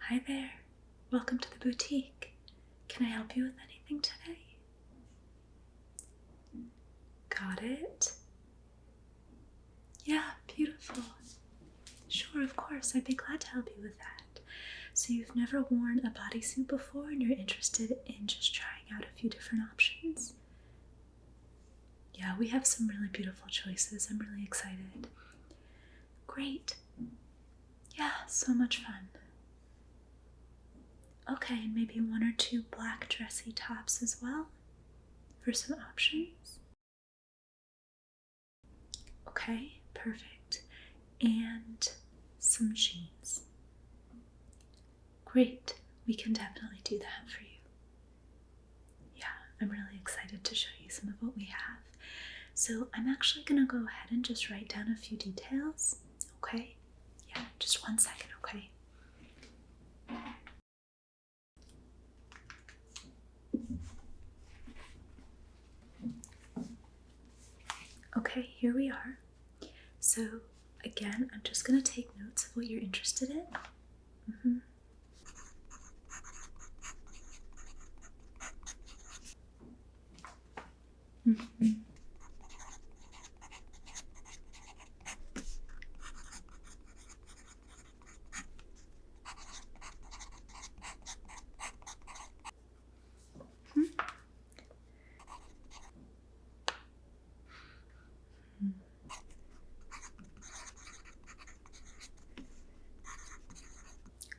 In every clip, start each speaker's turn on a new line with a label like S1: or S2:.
S1: Hi there. Welcome to the boutique. Can I help you with anything today? Got it? Yeah, beautiful. Sure, of course. I'd be glad to help you with that. So you've never worn a bodysuit before and you're interested in just trying out a few different options? Yeah, we have some really beautiful choices. I'm really excited. Great. Yeah, so much fun. Okay, and maybe one or two black dressy tops as well for some options. Okay, perfect. And some jeans. Great, we can definitely do that for you. Yeah, I'm really excited to show you some of what we have. So I'm actually gonna go ahead and just write down a few details, okay? Yeah, just 1 second, okay? Okay, here we are. So again, I'm just gonna take notes of what you're interested in.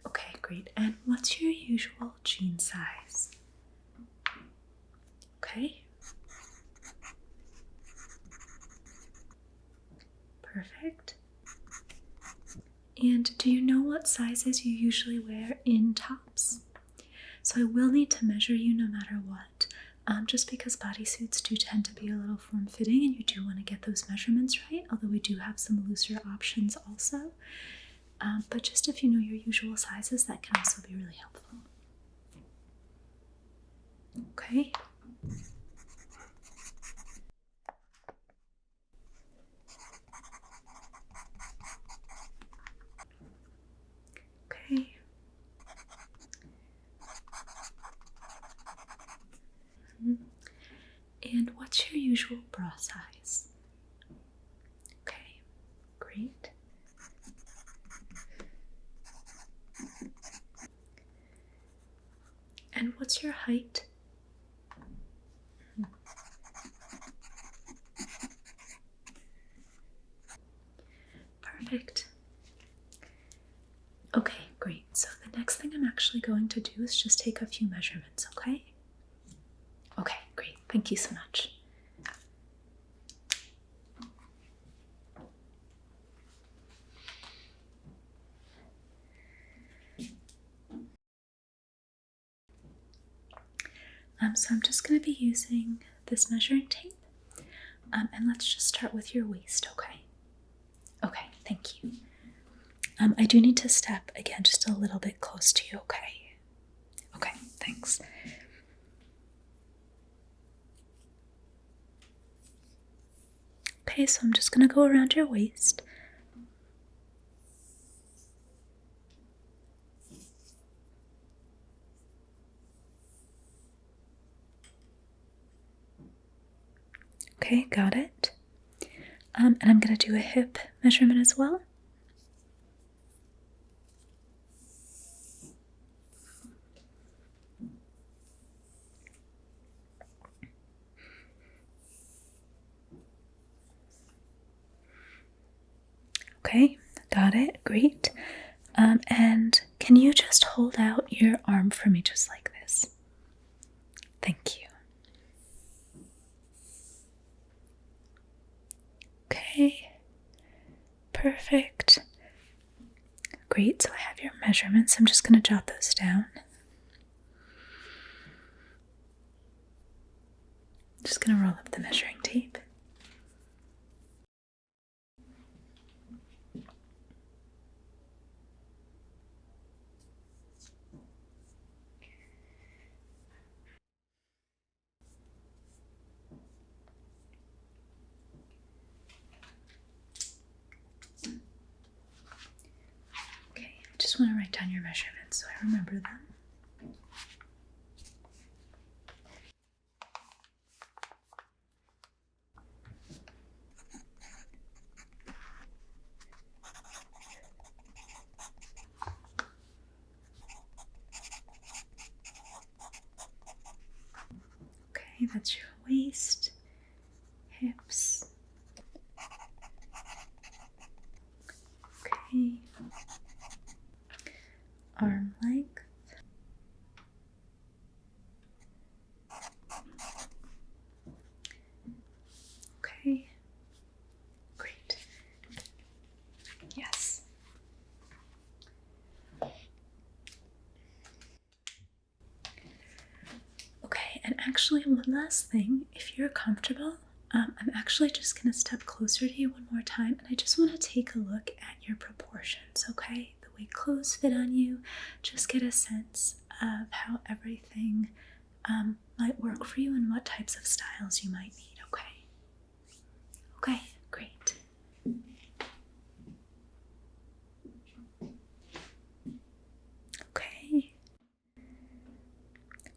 S1: Okay, great. And what's your usual jean size? Okay. Perfect. And do you know what sizes you usually wear in tops? So I will need to measure you no matter what, just because bodysuits do tend to be a little form-fitting and you do want to get those measurements right, although we do have some looser options also. But just if you know your usual sizes, that can also be really helpful. Okay. Okay. And what's your usual bra size? Okay, great. And what's your height? Perfect. Okay, great. So the next thing I'm actually going to do is just take a few measurements, okay? Okay, great. Thank you so much. So I'm just going to be using this measuring tape. And let's just start with your waist, okay? Okay, thank you. I do need to step again just a little bit close to you, okay? Okay, thanks. Okay, so I'm just going to go around your waist. Okay, got it. And I'm going to do a hip measurement as well. Okay, got it. Great. And can you just hold out your arm for me just like this? Thank you. Okay, perfect. Great, so I have your measurements. I'm just going to jot those down. Just going to roll up the measuring tape. Okay, I just just want to write down your measurements so I remember them. Okay, that's your waist, hips. Okay. Arm length. Okay. Great. Yes. Okay, and actually one last thing, if you're comfortable, I'm actually just going to step closer to you one more time, and I just want to take a look at your proportions, okay? The way clothes fit on you, just get a sense of how everything might work for you and what types of styles you might need, okay? Okay, great. Okay.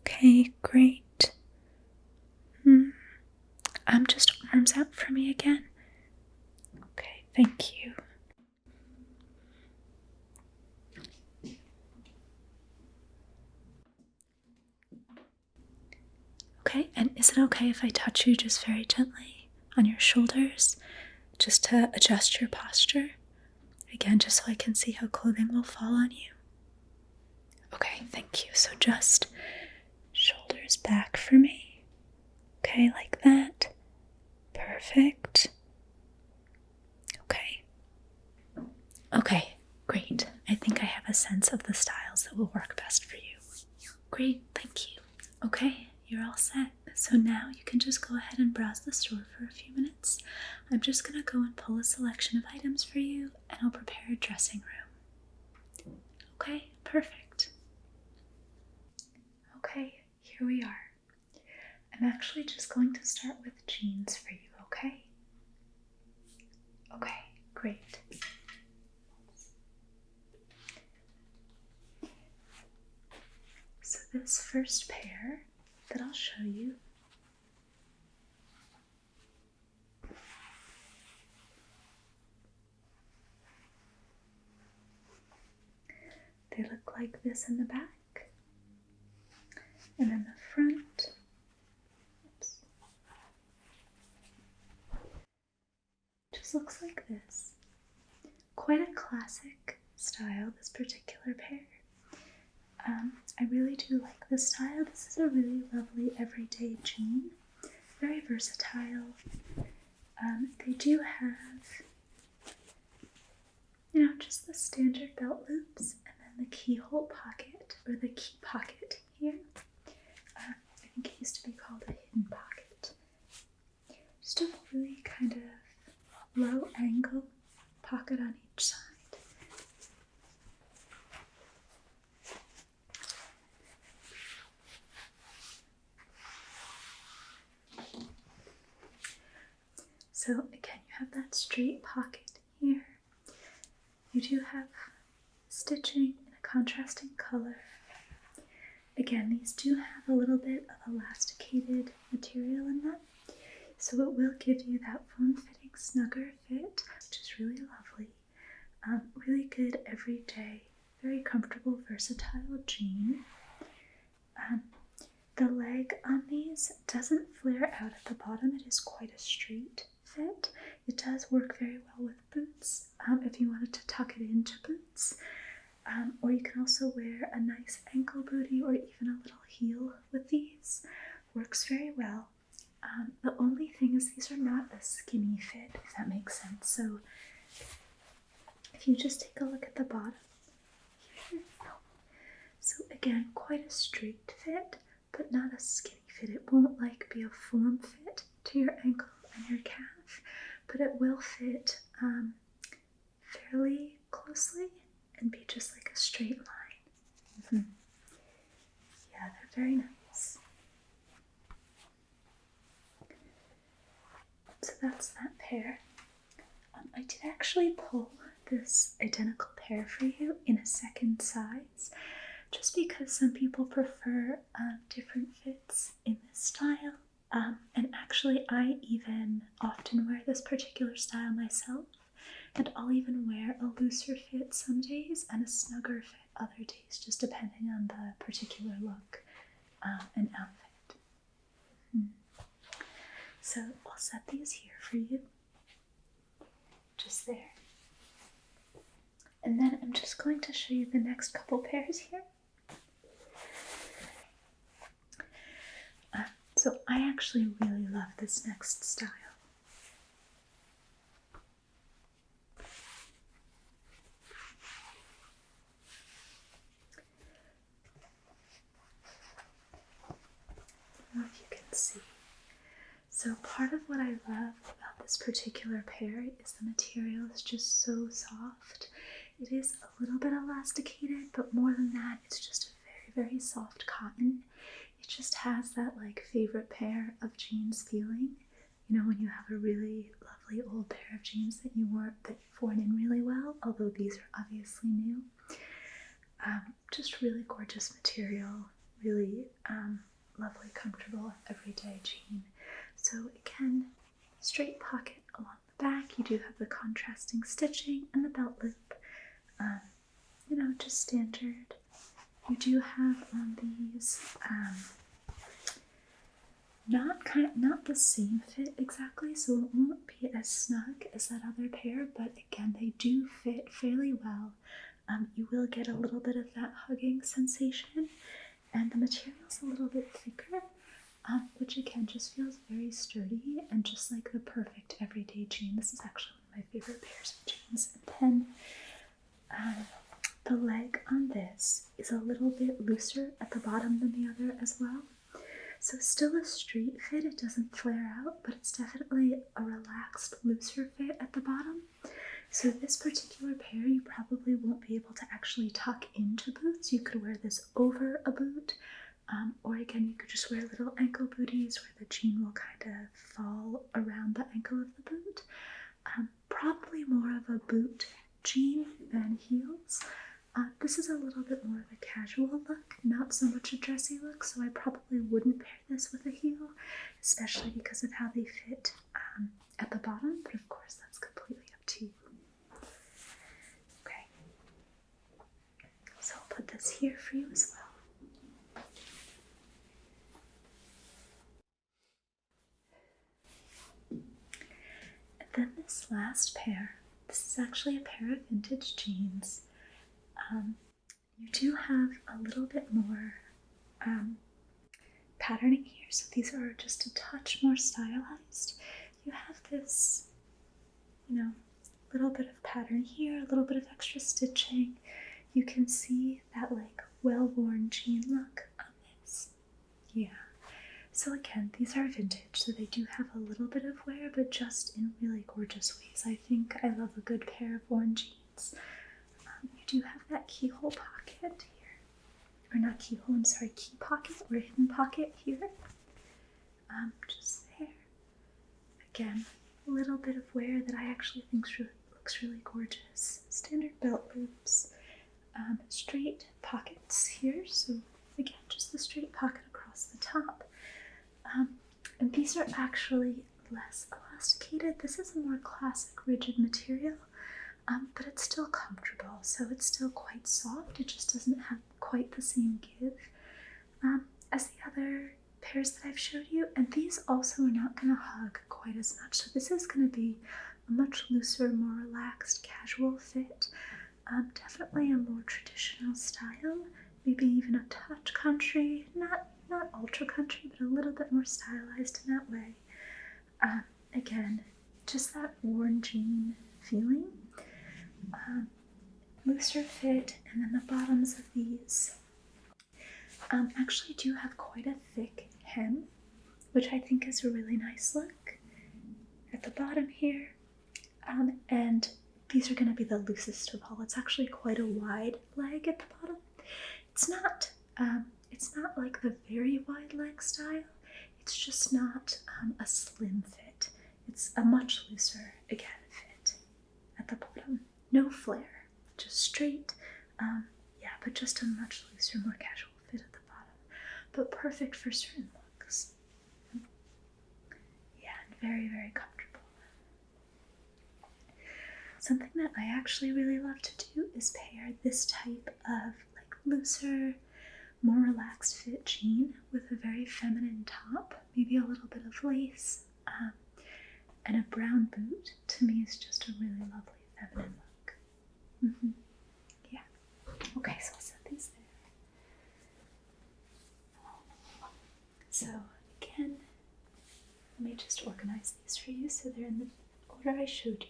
S1: Okay, great. Just arms out for me again. Okay, thank you. Okay, and is it okay if I touch you just very gently on your shoulders, just to adjust your posture? Again, just so I can see how clothing will fall on you. Okay, thank you. So just shoulders back for me. Okay, like that. Perfect. Okay. Okay, great. I think I have a sense of the styles that will work best for you. Great, thank you. Okay, you're all set. So now you can just go ahead and browse the store for a few minutes. I'm just gonna go and pull a selection of items for you, and I'll prepare a dressing room. Okay, perfect. Okay, here we are. I'm actually just going to start with jeans for you, okay? Okay, great. So this first pair that I'll show you, they look like this in the back, and then the front, just looks like this. Quite a classic style, this particular pair. I really do like this style. This is a really lovely everyday jean, very versatile. They do have, just the standard belt loops, and then the keyhole pocket, or the key pocket here. I think it used to be called a hidden pocket. Just a really kind of low angle pocket on each side. So again, you have that straight pocket here. You do have stitching in a contrasting color. Again, these do have a little bit of elasticated material in them, so it will give you that form-fitting, snugger fit, which is really lovely. Really good everyday, very comfortable, versatile jean. The leg on these doesn't flare out at the bottom. It is quite a straight fit. It does work very well with boots, if you wanted to tuck it into boots. Or you can also wear a nice ankle bootie or even a little heel with these. Works very well. The only thing is these are not a skinny fit, if that makes sense. So if you just take a look at the bottom here. So again, quite a straight fit, but not a skinny fit. It won't be a form fit to your ankle and your calf, but it will fit fairly closely and be just like a straight line. Yeah, they're very nice. So that's that pair. I did actually pull this identical pair pair for you in a second size, just because some people prefer different fits in this style. And actually, I even often wear this particular style myself, and I'll even wear a looser fit some days and a snugger fit other days, just depending on the particular look and outfit. So I'll set these here for you, just there. And then I'm just going to show you the next couple pairs here. So I actually really love this next style. I don't know if you can see. So part of what I love about this particular pair is the material is just so soft. It is a little bit elasticated, but more than that, it's just a very, very soft cotton. It just has that like favorite pair of jeans feeling. You know, when you have a really lovely old pair of jeans that you've worn in really well, although these are obviously new. Just really gorgeous material, really lovely, comfortable, everyday jean. So again, straight pocket along the back. You do have the contrasting stitching and the belt loop. You know, just standard. You do have on these not the same fit exactly, so it won't be as snug as that other pair, but again, they do fit fairly well. You will get a little bit of that hugging sensation, and the material's a little bit thicker, which again just feels very sturdy and just like the perfect everyday jean. This is actually one of my favorite pairs of jeans. And then the leg on this is a little bit looser at the bottom than the other as well. So still a straight fit, it doesn't flare out, but it's definitely a relaxed, looser fit at the bottom. So this particular pair you probably won't be able to actually tuck into boots. You could wear this over a boot, or again, you could just wear little ankle booties where the jean will kind of fall around the ankle of the boot. Probably more of a boot jean than heels. This is a little bit more of a casual look, not so much a dressy look, so I probably wouldn't pair this with a heel, especially because of how they fit at the bottom, but of course that's completely up to you. Okay, so I'll put this here for you as well. And then this last pair, this is actually a pair of vintage jeans. You do have a little bit more patterning here, so these are just a touch more stylized. You have this, you know, little bit of pattern here, a little bit of extra stitching. You can see that like well-worn jean look on this. Yeah. So again, these are vintage, so they do have a little bit of wear, but just in really gorgeous ways. I think I love a good pair of worn jeans. You do have that keyhole pocket here, or not keyhole, I'm sorry, key pocket or hidden pocket here, just there. Again, a little bit of wear that I actually think looks really gorgeous. Standard belt loops, straight pockets here, so again, just the straight pocket across the top. And these are actually less elasticated. This is a more classic rigid material. But it's still comfortable, so it's still quite soft. It just doesn't have quite the same give as the other pairs that I've showed you, and these also are not going to hug quite as much. So this is going to be a much looser, more relaxed, casual fit. Definitely a more traditional style, maybe even a touch country, not ultra country, but a little bit more stylized in that way. Again, just that worn jean feeling. Looser fit, and then the bottoms of these actually do have quite a thick hem, which I think is a really nice look at the bottom here. And these are going to be the loosest of all. It's actually quite a wide leg at the bottom. It's not like the very wide leg style. It's just not a slim fit. It's a much looser, again, fit at the bottom. No flare. just straight. Yeah, but just a much looser, more casual fit at the bottom. But perfect for certain looks. Yeah, and very, very comfortable. Something that I actually really love to do is pair this type of like looser, more relaxed fit jean with a very feminine top, maybe a little bit of lace, and a brown boot. To me is just a really lovely feminine look. Yeah. Okay, so I'll set these there. So again, let me just organize these for you so they're in the order I showed you.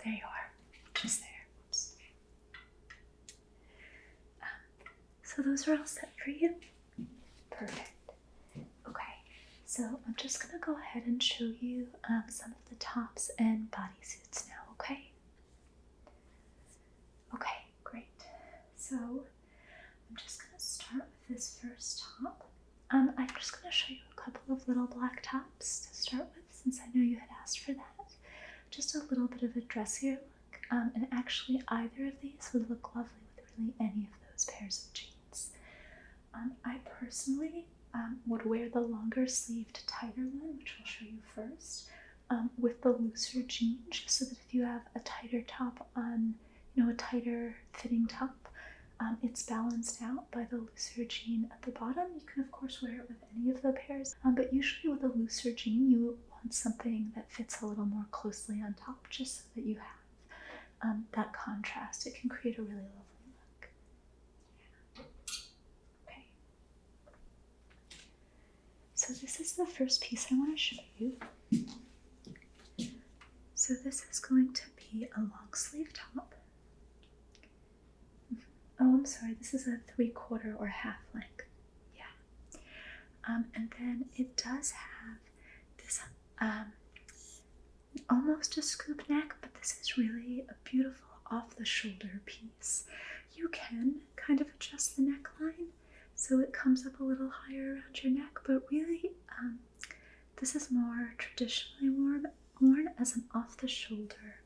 S1: There you are, just there. Oops. So those are all set for you? Perfect. Okay, so I'm just going to go ahead and show you some of the tops and bodysuits now, okay? Okay, great. So I'm just going to start with this first top. I'm just going to show you a couple of little black tops to start with, since I know you had asked for that. Just a little bit of a dressier look, and actually either of these would look lovely with really any of those pairs of jeans. I personally would wear the longer sleeved, tighter one, which I'll show you first, with the looser jean, just so that if you have a tighter top on, a tighter fitting top, it's balanced out by the looser jean at the bottom. You can of course wear it with any of the pairs, but usually with a looser jean you want something that fits a little more closely on top, just so that you have that contrast. It can create a really lovely look. Okay. So this is the first piece I want to show you. So this is going to be a long sleeve top. Oh, I'm sorry, this is a 3/4 or half length. Yeah. And then it does have this almost a scoop neck, but this is really a beautiful off the shoulder piece. You can kind of adjust the neckline so it comes up a little higher around your neck, but really this is more traditionally worn as an off the shoulder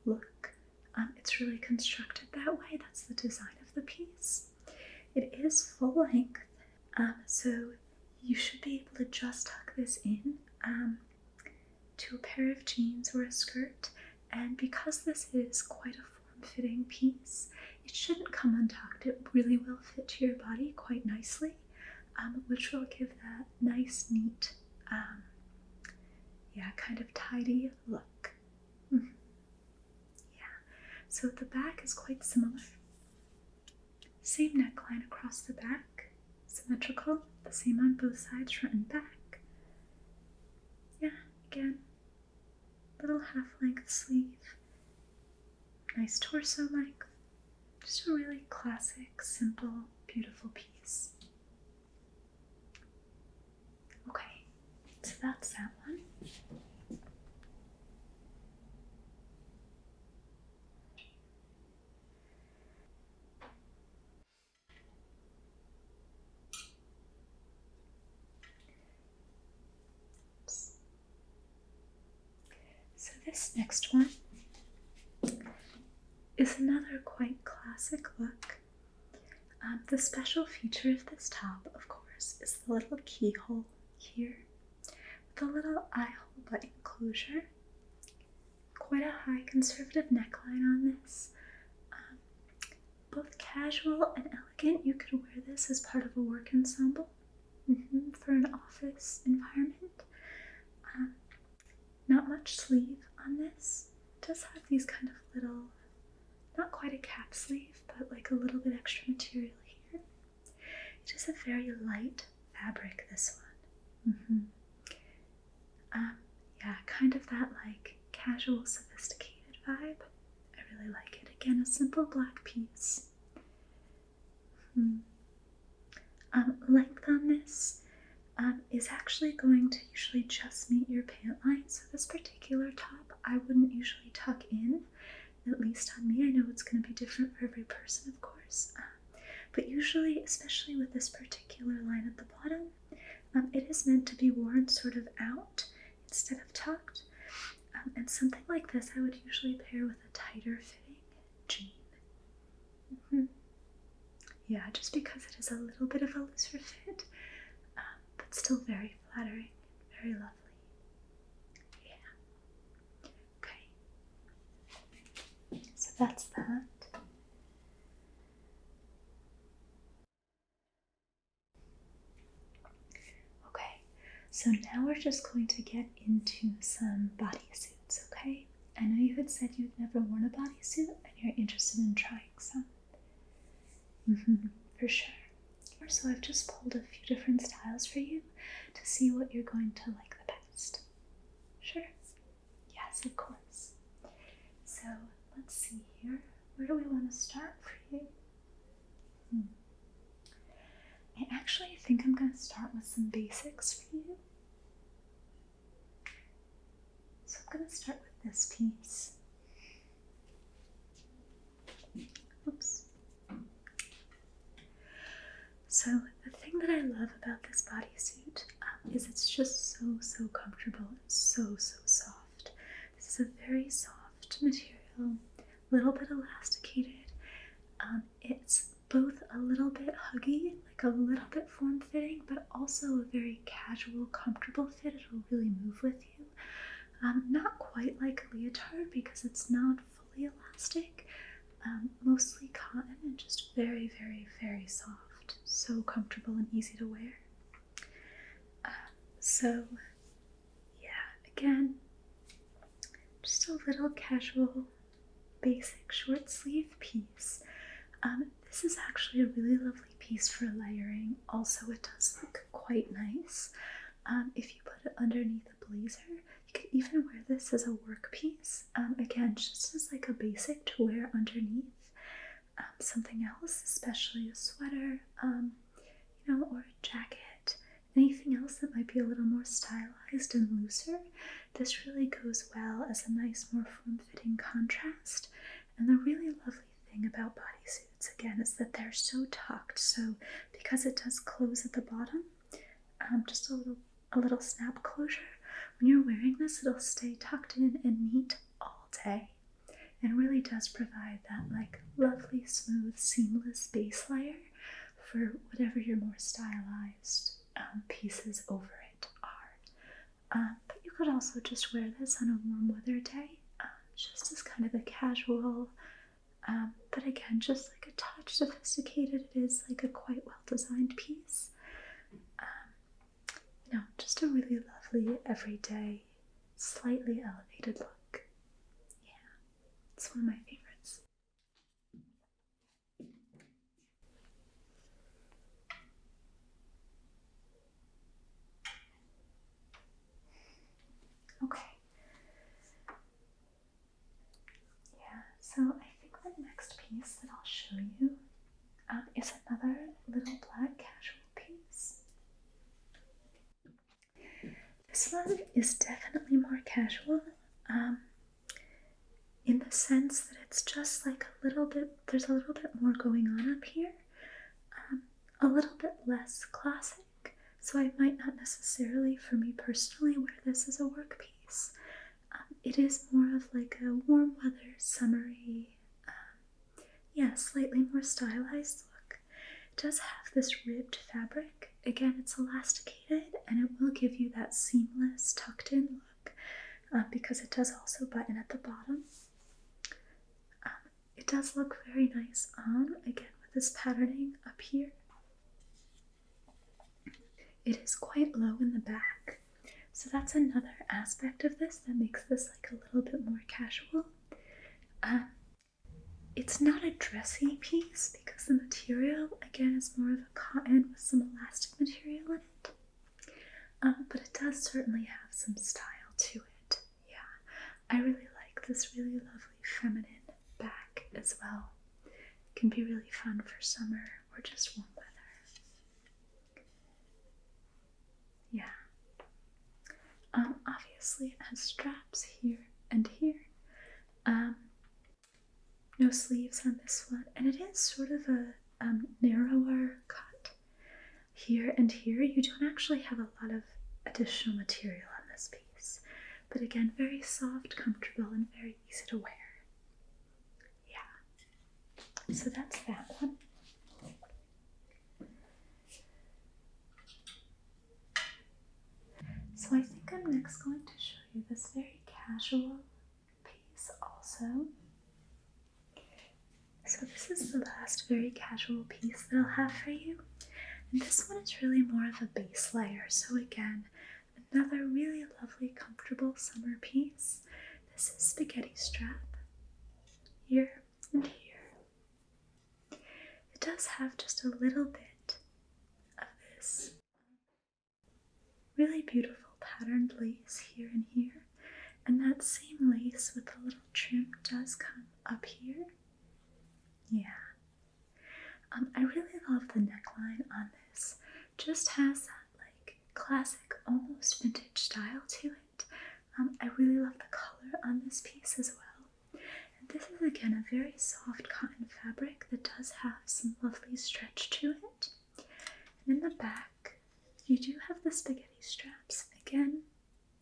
S1: look. It's really constructed that way. That's the design of the piece. It is full length, so you should be able to just tuck this in to a pair of jeans or a skirt, and because this is quite a form-fitting piece, it shouldn't come untucked. It really will fit to your body quite nicely, which will give that nice, neat, kind of tidy look. So the back is quite similar. Same neckline across the back, symmetrical, the same on both sides, front and back. Yeah, again, little half-length sleeve, nice torso length, just a really classic, simple, beautiful piece. Okay, so that's that one. So this next one is another quite classic look. The special feature of this top, of course, is the little keyhole here with a little eye-hole button closure. Quite a high conservative neckline on this. Both casual and elegant. You could wear this as part of a work ensemble for an office environment. Not much sleeve on this. It does have these kind of little, not quite a cap sleeve, but like a little bit extra material here. It is a very light fabric, this one. Yeah, kind of that like casual, sophisticated vibe. I really like it. Again, a simple black piece. Length on this, is actually going to usually just meet your pant line. So this particular top, I wouldn't usually tuck in, at least on me. I know it's going to be different for every person, of course. But usually, especially with this particular line at the bottom, it is meant to be worn sort of out instead of tucked. And something like this I would usually pair with a tighter fitting jean. Yeah, just because it is a little bit of a looser fit, but still very flattering, very lovely. Yeah. Okay. So that's that. Okay, so now we're just going to get into some bodysuits, okay? I know you had said you'd never worn a bodysuit and you're interested in trying some. For sure. So I've just pulled a few different styles for you to see what you're going to like the best. Sure? Yes, of course. So let's see here. Where do we want to start for you? I actually think I'm going to start with some basics for you. So I'm going to start with this piece. Oops. So the thing that I love about this bodysuit is it's just so comfortable. It's so soft. This is a very soft material, a little bit elasticated. It's both a little bit huggy, like a little bit form-fitting, but also a very casual, comfortable fit. It'll really move with you. Not quite like a leotard because it's not fully elastic. Mostly cotton and just very soft. So comfortable and easy to wear. So yeah, again, just a little casual, basic short sleeve piece. This is actually a really lovely piece for layering. Also, it does look quite nice. If you put it underneath a blazer, you could even wear this as a work piece. Again, just as like a basic to wear underneath something else, especially a sweater, or a jacket, anything else that might be a little more stylized and looser. This really goes well as a nice, more form-fitting contrast. And the really lovely thing about bodysuits, again, is that they're so tucked. So because it does close at the bottom, just a little snap closure, when you're wearing this, it'll stay tucked in and neat all day. And really does provide that like lovely, smooth, seamless base layer for whatever your more stylized pieces over it are. But you could also just wear this on a warm weather day, just as kind of a casual, but again, just like a touch sophisticated. It is like a quite well designed piece. Just a really lovely, everyday, slightly elevated look. Yeah, it's one of my favorites. Okay. Yeah, so I think the next piece that I'll show you is another little black casual piece. This one is definitely more casual, in the sense that it's just like there's a little bit more going on up here, a little bit less classic, so I might not necessarily, for me personally, wear this as a work piece. It is more of like a warm weather, summery, slightly more stylized look. It does have this ribbed fabric. Again, it's elasticated and it will give you that seamless tucked in look because it does also button at the bottom. It does look very nice on, again, with this patterning up here. It is quite low in the back, so that's another aspect of this that makes this like a little bit more casual. It's not a dressy piece because the material, again, is more of a cotton with some elastic material in it. But it does certainly have some style to it. Yeah, I really like this really lovely feminine back as well. It can be really fun for summer or just warm weather. Obviously it has straps here and here. No sleeves on this one, and it is sort of a narrower cut here and here. You don't actually have a lot of additional material on this piece, but again, very soft, comfortable, and very easy to wear. Yeah, so that's that one. So I think I'm next going to show you this very casual piece also. So this is the last very casual piece that I'll have for you. And this one is really more of a base layer. So again, another really lovely, comfortable summer piece. This is spaghetti strap here and here. It does have just a little bit of this really beautiful patterned lace here and here. And that same lace with the little trim does come up here. Yeah. I really love the neckline on this. Just has that like classic, almost vintage style to it. I really love the color on this piece as well. And this is again a very soft cotton fabric that does have some lovely stretch to it. And in the back, you do have the spaghetti straps. Again,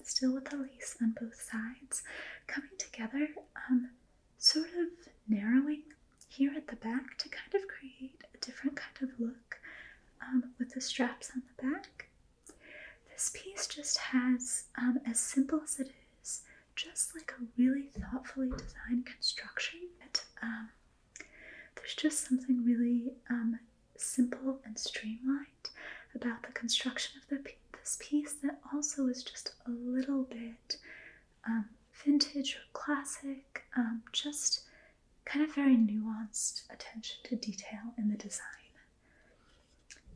S1: still with the lace on both sides, coming together, sort of narrowing here at the back to kind of create a different kind of look with the straps on the back. This piece just has, as simple as it is, just like a really thoughtfully designed construction. There's just something really simple and streamlined about the construction of this piece that also is just a little bit vintage or classic, just kind of very nuanced attention to detail in the design.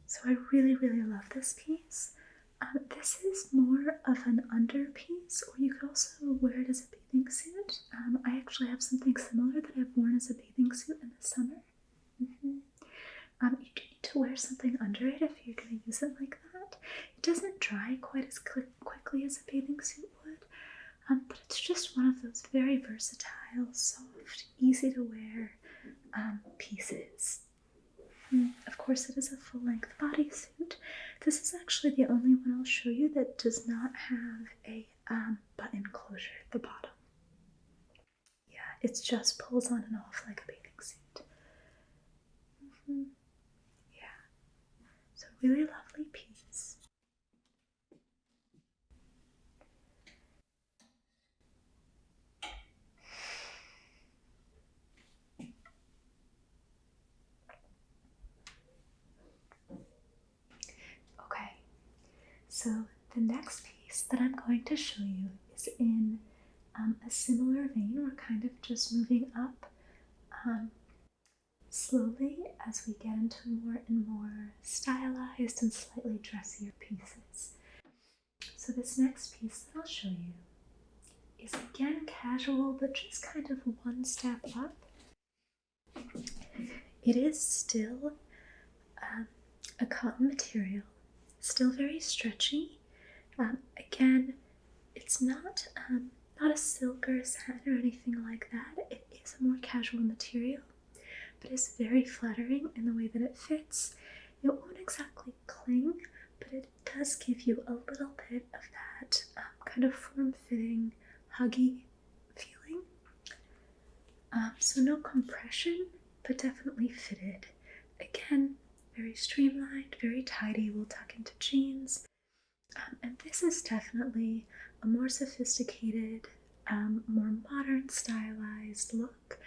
S1: So I really, really love this piece. This is more of an under piece, or you could also wear it as a bathing suit. I actually have something similar that I've worn as a bathing suit in the summer. You do need to wear something under it if you're going to use it like that. It doesn't dry quite as quickly as a bathing suit would, but it's just one of those very versatile, soft, easy to wear pieces. Of course, it is a full-length bodysuit. This is actually the only one I'll show you that does not have a button closure at the bottom. Yeah, it just pulls on and off like a bathing suit. Yeah, so really lovely piece. Okay, so the next piece that I'm going to show you is in a similar vein. We're kind of just moving up slowly as we get into more and more stylized and slightly dressier pieces. So this next piece that I'll show you is again casual, but just kind of one step up. It is still a cotton material, still very stretchy. Again, it's not a silk or a satin or anything like that. It is a more casual material, but it's very flattering in the way that it fits. It won't exactly cling, but it does give you a little bit of that kind of form-fitting, huggy feeling. So no compression, but definitely fitted. Again, very streamlined, very tidy, will tuck into jeans. And this is definitely a more sophisticated, more modern stylized look.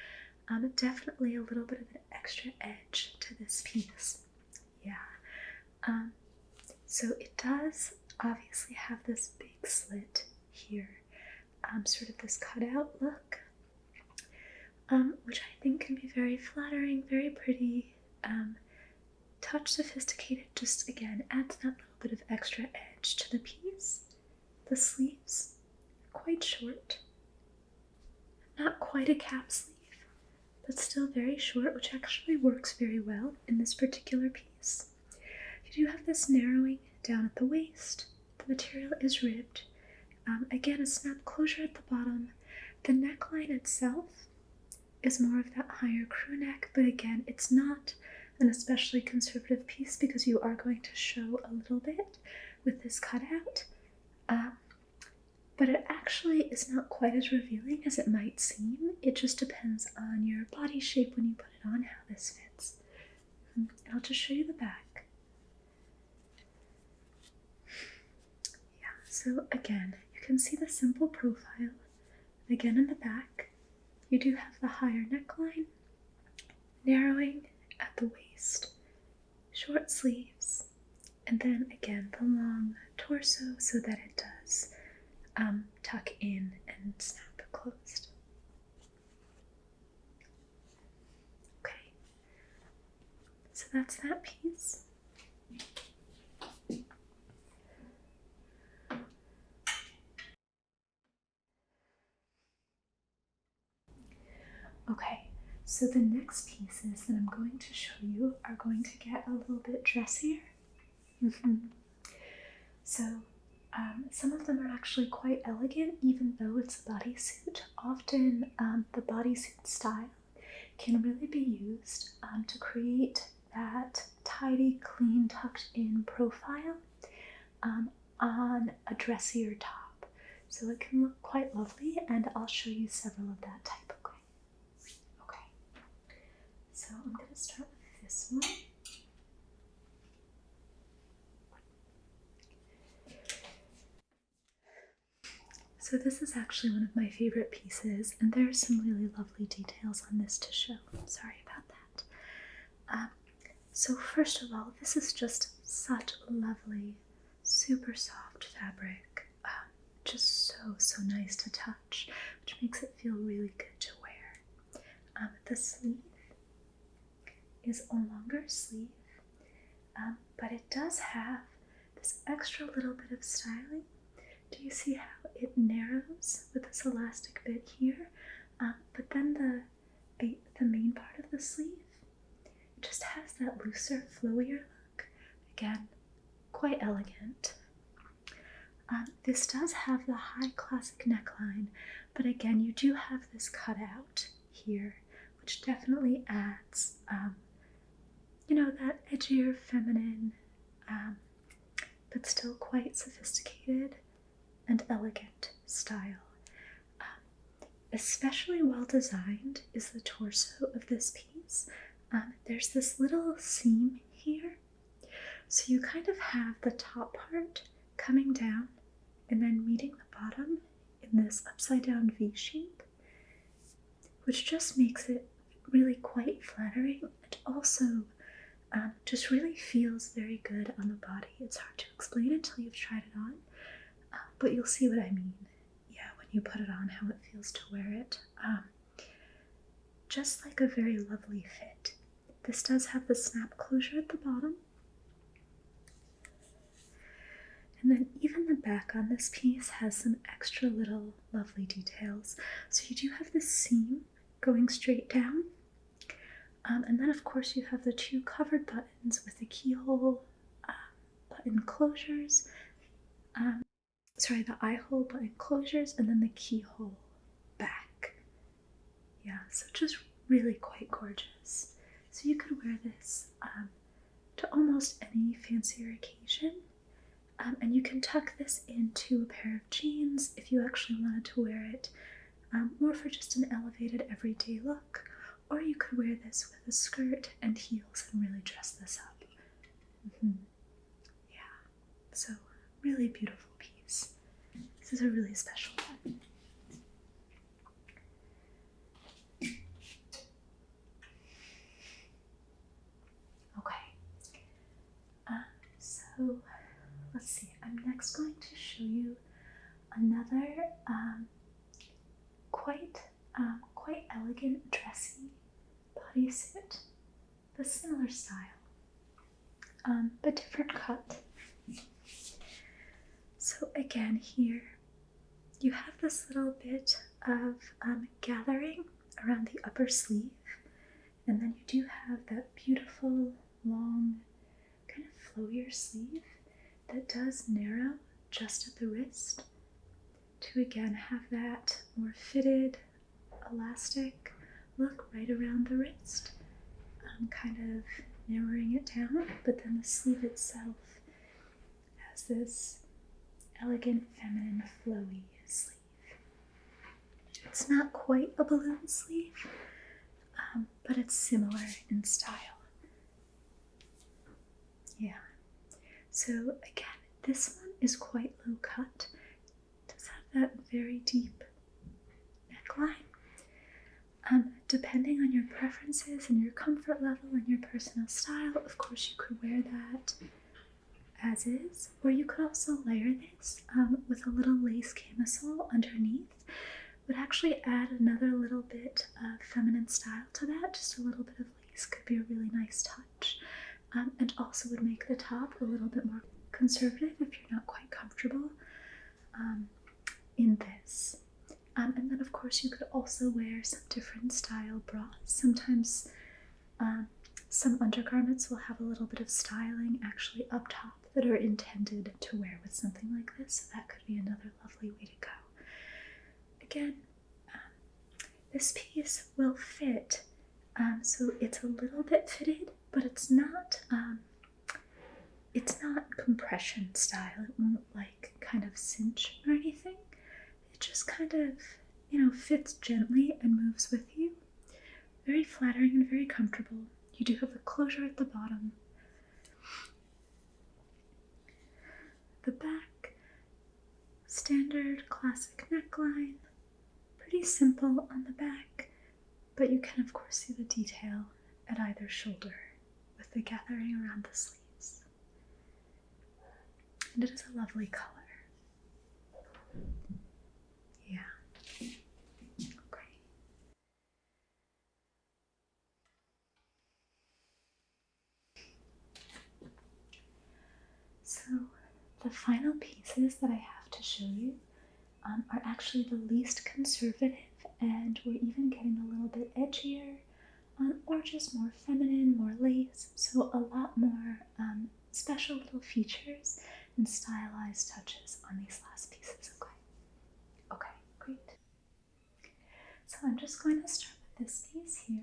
S1: Definitely a little bit of an extra edge to this piece. Yeah. So it does obviously have this big slit here, sort of this cutout look, which I think can be very flattering, very pretty, touch sophisticated, just again adds that little bit of extra edge to the piece. The sleeves are quite short, not quite a cap sleeve, but still very short, which actually works very well in this particular piece. You do have this narrowing down at the waist. The material is ribbed, Again, a snap closure at the bottom. The neckline itself is more of that higher crew neck, but again, it's not an especially conservative piece because you are going to show a little bit with this cutout. But it actually is not quite as revealing as it might seem. It just depends on your body shape when you put it on, how this fits. And I'll just show you the back. Yeah, so again, you can see the simple profile. Again, in the back, you do have the higher neckline, narrowing at the waist, short sleeves, and then again the long torso so that it does tuck in and snap closed. Okay, so that's that piece. Okay, so the next pieces that I'm going to show you are going to get a little bit dressier. So some of them are actually quite elegant, even though it's a bodysuit. Often the bodysuit style can really be used to create that tidy, clean, tucked in profile on a dressier top. So it can look quite lovely, and I'll show you several of that type. Okay, so I'm going to start with this one. So this is actually one of my favorite pieces, and there are some really lovely details on this to show. Sorry about that. So first of all, this is just such lovely, super soft fabric. Just so nice to touch, which makes it feel really good to wear. The sleeve is a longer sleeve, but it does have this extra little bit of styling. Do you see how it narrows with this elastic bit here? But then the main part of the sleeve, it just has that looser, flowier look. Again, quite elegant. This does have the high classic neckline, but again, you do have this cutout here, which definitely adds, that edgier, feminine, but still quite sophisticated and elegant style. Especially well designed is the torso of this piece. There's this little seam here, so you kind of have the top part coming down and then meeting the bottom in this upside down V shape, which just makes it really quite flattering and also just really feels very good on the body. It's hard to explain until you've tried it on, but you'll see what I mean. Yeah, when you put it on, how it feels to wear it. Just like a very lovely fit. This does have the snap closure at the bottom. And then even the back on this piece has some extra little lovely details. So you do have this seam going straight down. And then of course you have the two covered buttons with the keyhole button closures. The eye hole button closures, and then the keyhole back. Yeah, so just really quite gorgeous. So you could wear this to almost any fancier occasion. And you can tuck this into a pair of jeans if you actually wanted to wear it more for just an elevated everyday look, or you could wear this with a skirt and heels and really dress this up. Yeah, so really beautiful piece. This is a really special one. Okay, so let's see, I'm next going to show you another quite elegant dressy bodysuit, but similar style, but different cut. So again, here you have this little bit of gathering around the upper sleeve, and then you do have that beautiful long kind of flowier sleeve that does narrow just at the wrist. to again have that more fitted, elastic look right around the wrist. Kind of narrowing it down, but then the sleeve itself has this elegant, feminine, flowy sleeve. It's not quite a balloon sleeve, but it's similar in style. Yeah. So again, this one is quite low cut. It does have that very deep neckline. Depending on your preferences and your comfort level and your personal style, of course you could wear that as is, or you could also layer this with a little lace camisole underneath. Would actually add another little bit of feminine style to that. Just a little bit of lace could be a really nice touch, and also would make the top a little bit more conservative if you're not quite comfortable in this. And then of course you could also wear some different style bras. Sometimes some undergarments will have a little bit of styling actually up top that are intended to wear with something like this, so that could be another lovely way to go. Again, this piece will fit, so it's a little bit fitted, but it's not compression style. It won't like kind of cinch or anything. It just kind of, fits gently and moves with you. Very flattering and very comfortable. You do have the closure at the bottom. The back, standard classic neckline. Pretty simple on the back, but you can of course see the detail at either shoulder with the gathering around the sleeves. And it is a lovely color. Yeah. Okay. So the final pieces that I have to show you are actually the least conservative, and we're even getting a little bit edgier, or just more feminine, more lace, so a lot more special little features and stylized touches on these last pieces. Okay, great. So I'm just going to start with this piece here.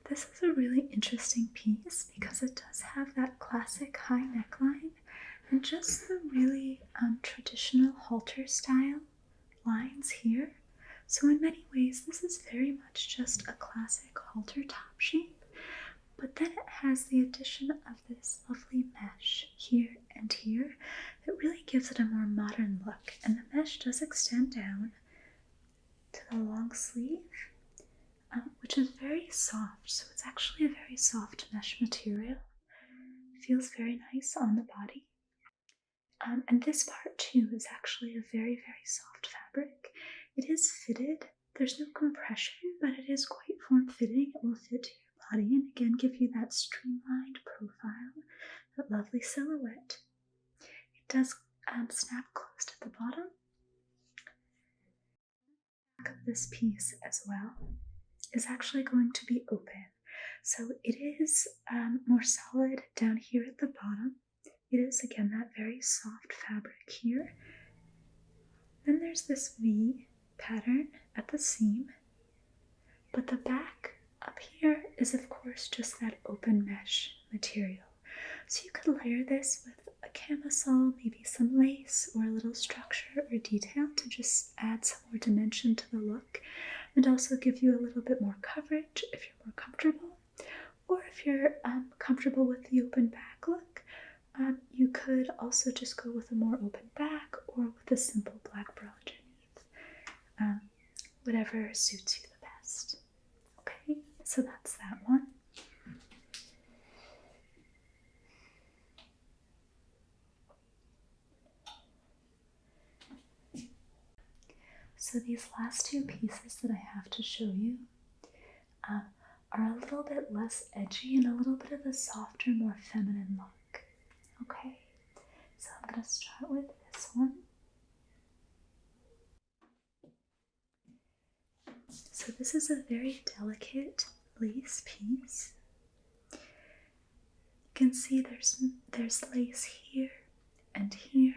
S1: This is a really interesting piece because it does have that classic high neckline and just the really traditional halter style lines here. So in many ways, this is very much just a classic halter top shape, but then it has the addition of this lovely mesh here and here that really gives it a more modern look. And the mesh does extend down to the long sleeve, which is very soft. So it's actually a very soft mesh material. It feels very nice on the body. And this part too is actually a very, very soft fabric. It is fitted. There's no compression, but it is quite form-fitting. It will fit to your body and again give you that streamlined profile, that lovely silhouette. It does snap closed at the bottom. The back of this piece as well is actually going to be open. So it is more solid down here at the bottom. It is again that very soft fabric here. Then there's this V pattern at the seam, but the back up here is of course just that open mesh material. So you could layer this with a camisole, maybe some lace or a little structure or detail to just add some more dimension to the look and also give you a little bit more coverage if you're more comfortable. Or if you're comfortable with the open back look, you could also just go with a more open back or with a simple black bra underneath. Whatever suits you the best. Okay, so that's that one. So these last two pieces that I have to show you are a little bit less edgy and a little bit of a softer, more feminine look. Okay, so I'm going to start with this one. So this is a very delicate lace piece. can see there's lace here and here.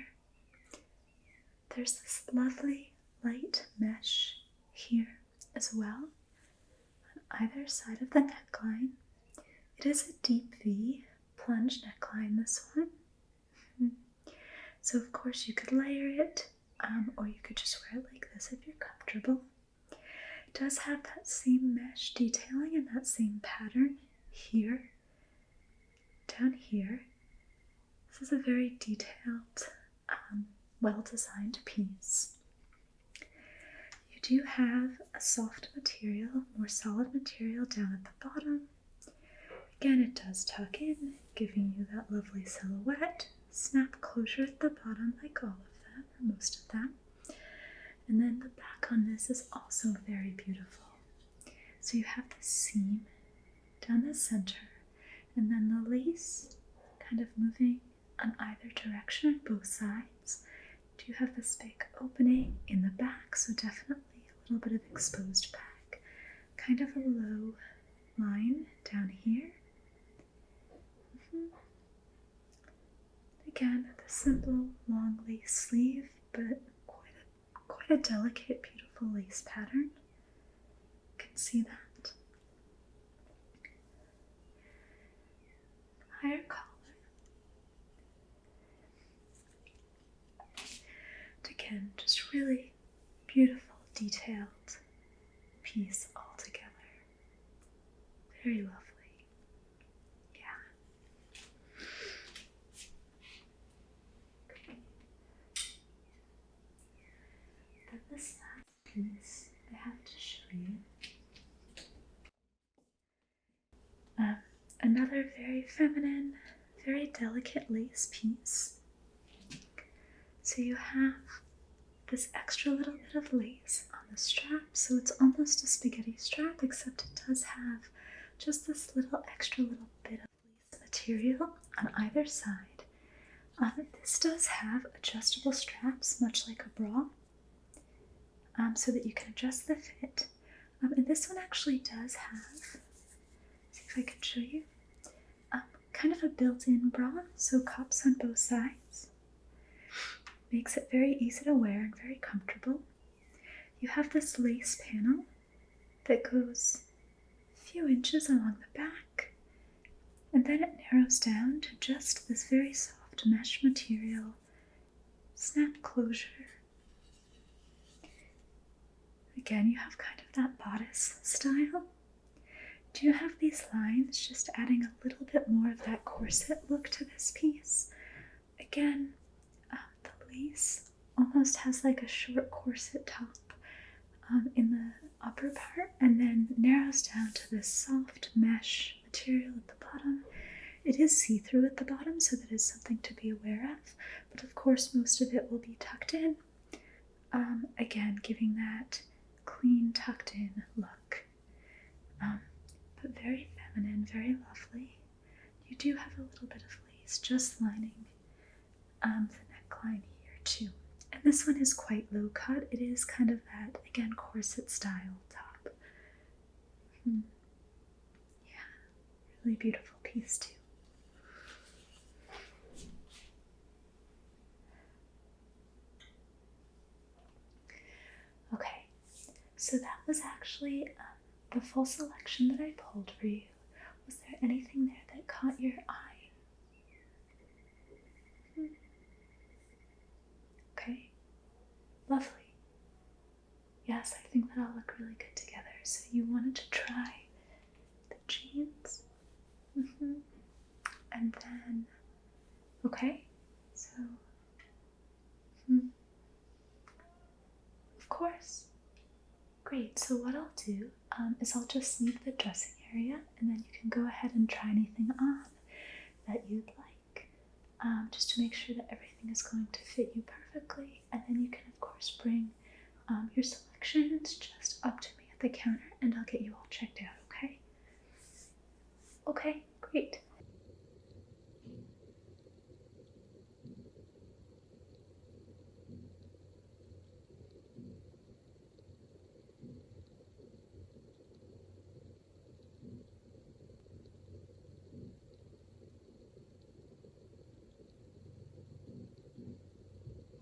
S1: There's this lovely light mesh here as well on either side of the neckline. It is a deep V plunge neckline, this one. So of course you could layer it, or you could just wear it like this if you're comfortable. It does have that same mesh detailing and that same pattern here, down here. This is a very detailed, well-designed piece. You do have a soft material, more solid material down at the bottom. Again, it does tuck in, giving you that lovely silhouette. Snap closure at the bottom like all of them, or most of them. And then the back on this is also very beautiful. So you have the seam down the center, and then the lace kind of moving on either direction on both sides. You have this big opening in the back, so definitely a little bit of exposed back. Kind of a low line down here. Again, the simple long lace sleeve, but quite a delicate, beautiful lace pattern. You can see that. Higher collar. And again, just really beautiful, detailed piece all together. Very lovely. Then this last piece I have to show you. Another very feminine, very delicate lace piece. So you have this extra little bit of lace on the strap, so it's almost a spaghetti strap, except it does have just this extra little bit of lace material on either side. This does have adjustable straps, much like a bra, so that you can adjust the fit. And this one actually does have, see if I can show you, kind of a built-in bra, so cups on both sides. Makes it very easy to wear and very comfortable. You have this lace panel that goes a few inches along the back, and then it narrows down to just this very soft mesh material, snap closure. Again, you have kind of that bodice style. Do you have these lines just adding a little bit more of that corset look to this piece? Again, the lace almost has like a short corset top in the upper part, and then narrows down to this soft mesh material at the bottom. It is see-through at the bottom, so that is something to be aware of, but of course most of it will be tucked in. Again, giving that clean, tucked in look. But very feminine, very lovely. You do have a little bit of lace just lining the neckline here too. And this one is quite low cut. It is kind of that, again, corset style top. Yeah, really beautiful piece too. Okay, so that was actually the full selection that I pulled for you. Was there anything there that caught your eye? Okay, lovely. Yes, I think that'll look really good together. So you wanted to try the jeans? And then, okay, so, of course. Great, so what I'll do is I'll just leave the dressing area, and then you can go ahead and try anything on that you'd like, just to make sure that everything is going to fit you perfectly. And then you can, of course, bring your selections just up to me at the counter, and I'll get you all checked out, okay? Okay, great.